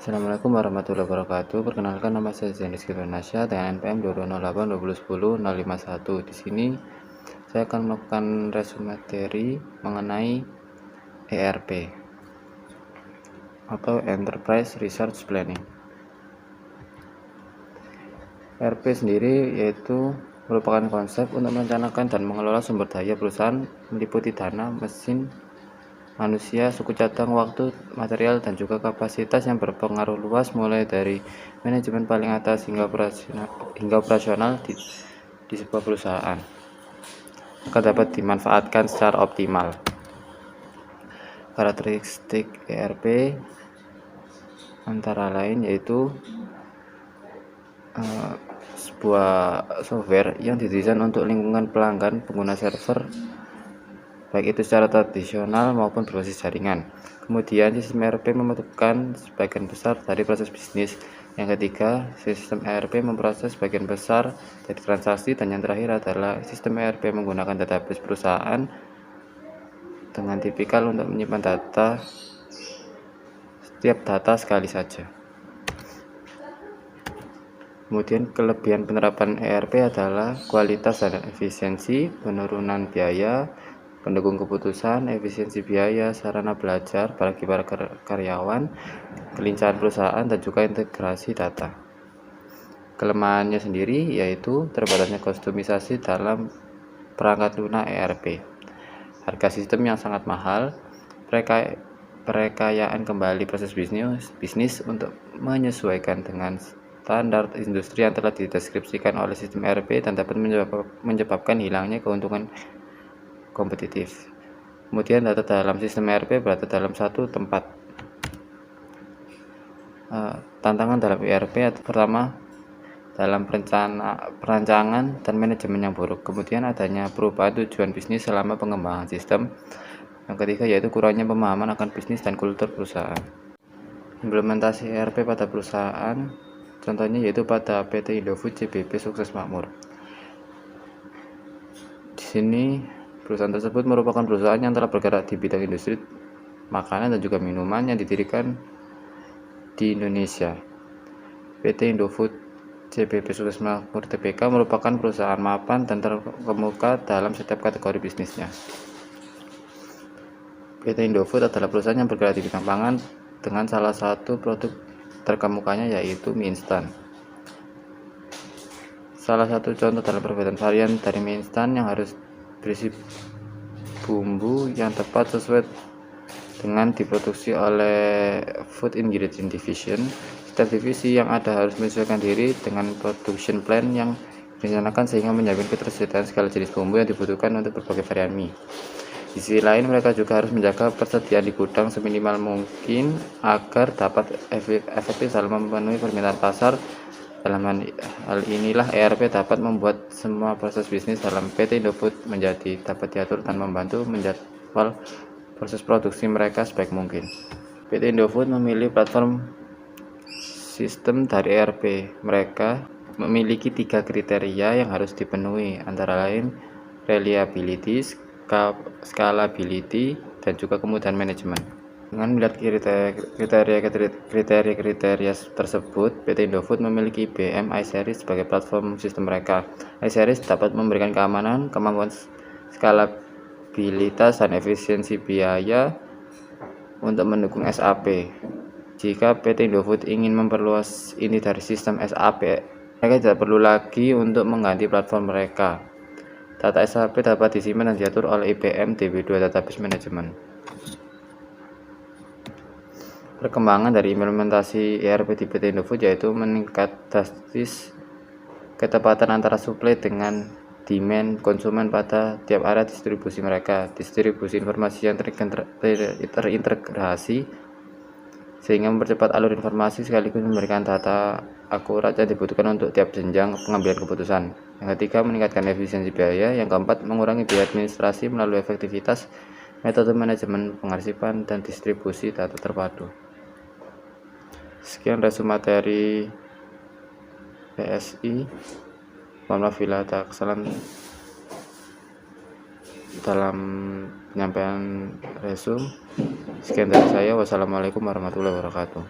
Assalamualaikum warahmatullahi wabarakatuh. Perkenalkan, nama saya Zenis Kirwanasya dengan NPM 2082010 Di sini saya akan melakukan resume materi mengenai ERP atau Enterprise Resource Planning. ERP sendiri yaitu merupakan konsep untuk merencanakan dan mengelola sumber daya perusahaan, meliputi dana, mesin, manusia, suku cadang, waktu, material, dan juga kapasitas yang berpengaruh luas, mulai dari manajemen paling atas hingga operasional di sebuah perusahaan, agar dapat dimanfaatkan secara optimal. Karakteristik ERP antara lain yaitu sebuah software yang didesain untuk lingkungan pelanggan pengguna server, baik itu secara tradisional maupun berbasis jaringan. Kemudian, sistem ERP membutuhkan sebagian besar dari proses bisnis. Yang ketiga, sistem ERP memproses sebagian besar dari transaksi. Dan yang terakhir adalah sistem ERP menggunakan database perusahaan dengan tipikal untuk menyimpan setiap data sekali saja. Kemudian, kelebihan penerapan ERP adalah kualitas dan efisiensi, penurunan biaya, pendukung keputusan, efisiensi biaya, sarana belajar bagi para karyawan, kelincahan perusahaan, dan juga integrasi data. Kelemahannya sendiri yaitu terbatasnya kustomisasi dalam perangkat lunak ERP, harga sistem yang sangat mahal, perekayaan kembali proses bisnis untuk menyesuaikan dengan standar industri yang telah dideskripsikan oleh sistem ERP, dan dapat menyebabkan hilangnya keuntungan kompetitif. Kemudian, data dalam sistem ERP berada dalam satu tempat. Tantangan dalam ERP pertama, dalam perancangan dan manajemen yang buruk. Kemudian, adanya perubahan tujuan bisnis selama pengembangan sistem. Yang ketiga yaitu kurangnya pemahaman akan bisnis dan kultur perusahaan. Implementasi ERP pada perusahaan, contohnya yaitu pada PT Indofood CBP Sukses Makmur. Di sini perusahaan tersebut merupakan perusahaan yang telah bergerak di bidang industri makanan dan juga minuman yang didirikan di Indonesia. PT Indofood CBP Sukses Makmur Tbk merupakan perusahaan mapan dan terkemuka dalam setiap kategori bisnisnya. PT Indofood adalah perusahaan yang bergerak di bidang pangan dengan salah satu produk terkemukanya yaitu mie instan. Salah satu contoh dalam perbedaan varian dari mie instan yang harus berisi bumbu yang tepat sesuai dengan diproduksi oleh Food Ingredient Division. Setiap divisi yang ada harus menyesuaikan diri dengan production plan yang direncanakan sehingga menjamin ketersediaan segala jenis bumbu yang dibutuhkan untuk berbagai varian mie. Di sisi lain, mereka juga harus menjaga persediaan di gudang seminimal mungkin agar dapat efektif dalam memenuhi permintaan pasar. Dalam hal inilah ERP dapat membuat semua proses bisnis dalam PT Indofood dapat diatur dan membantu menjadwal proses produksi mereka sebaik mungkin. PT Indofood memilih platform sistem dari ERP. Mereka memiliki 3 kriteria yang harus dipenuhi, antara lain reliability, scalability, dan juga kemudahan manajemen. Dengan melihat kriteria tersebut, PT Indofood memiliki IBM iSeries sebagai platform sistem mereka. iSeries dapat memberikan keamanan, kemampuan skalabilitas, dan efisiensi biaya untuk mendukung SAP. Jika PT Indofood ingin memperluas ini dari sistem SAP, mereka tidak perlu lagi untuk mengganti platform mereka. Data SAP dapat disimpan dan diatur oleh IBM DB2 Database Management. Perkembangan dari implementasi ERP di PT Indofood yaitu meningkat drastis ketepatan antara supply dengan demand konsumen pada tiap area distribusi mereka. Distribusi informasi yang terintegrasi sehingga mempercepat alur informasi sekaligus memberikan data akurat yang dibutuhkan untuk tiap jenjang pengambilan keputusan. Yang ketiga, meningkatkan efisiensi biaya. Yang keempat, mengurangi biaya administrasi melalui efektivitas metode manajemen pengarsipan dan distribusi data terpadu. Sekian resume materi PSI. Mohon maaf bila ada kesalahan dalam penyampaian resume. Sekian dari saya. Wassalamualaikum warahmatullahi wabarakatuh.